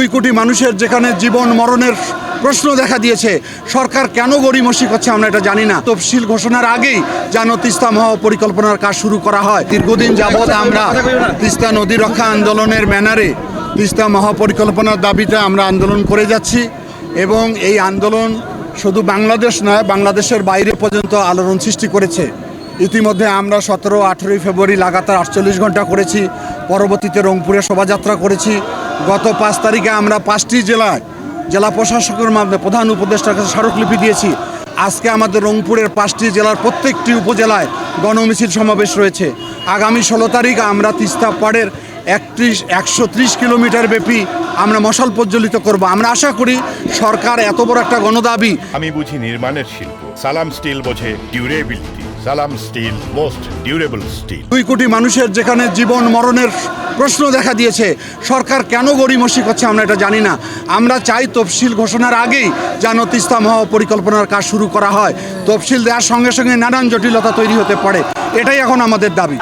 2 কোটি মানুষের যেখানে জীবন মরণের প্রশ্ন দেখা দিয়েছে, সরকার কেন গড়িমসি করছে আমরা এটা জানি না। তফসিল ঘোষণার আগেই যেন তিস্তা মহাপরিকল্পনার কাজ শুরু করা হয়। দীর্ঘদিন যাবৎ আমরা তিস্তা নদী রক্ষা আন্দোলনের ব্যানারে তিস্তা মহাপরিকল্পনার দাবিতে আমরা আন্দোলন করে যাচ্ছি এবং এই আন্দোলন শুধু বাংলাদেশ নয়, বাংলাদেশের বাইরে পর্যন্ত আলোড়ন সৃষ্টি করেছে। ইতিমধ্যে আমরা 17-18 ফেব্রুয়ারি লাগাতার 48 ঘন্টা করেছি, পরবর্তীতে রংপুরে শোভাযাত্রা করেছি। গত 5 তারিখে আমরা 5টি জেলা প্রশাসকের মাধ্যমে প্রধান উপদেষ্টার কাছে স্মারকলিপি দিয়েছি। আজকে আমাদের রংপুরের 5টি জেলার প্রত্যেকটি উপজেলায় গণমিছিল সমাবেশ রয়েছে। আগামী 16 তারিখ আমরা তিস্তা পাড়ের 130 কিলোমিটার ব্যাপী আমরা মশাল প্রজ্বলিত করব। আমরা আশা করি সরকার এত বড় একটা গণদাবি। আমি বুঝি নির্মাণের শিল্প, সালাম স্টিল বোঝে ডিউরেবিলিটি। সালাম স্টিল মোস্ট ডিউরেবল স্টিল। 2 কোটি মানুষের যেখানে জীবন মরণের প্রশ্ন দেখা দিয়েছে, সরকার কেন গড়িমসি করছে আমরা এটা জানি না। আমরা চাই তফসিল ঘোষণার আগেই যেন তিস্তা মহাপরিকল্পনার কাজ শুরু করা হয়। তফসিল দেওয়ার সঙ্গে সঙ্গে নানান জটিলতা তৈরি হতে পারে, এটাই এখন আমাদের দাবি।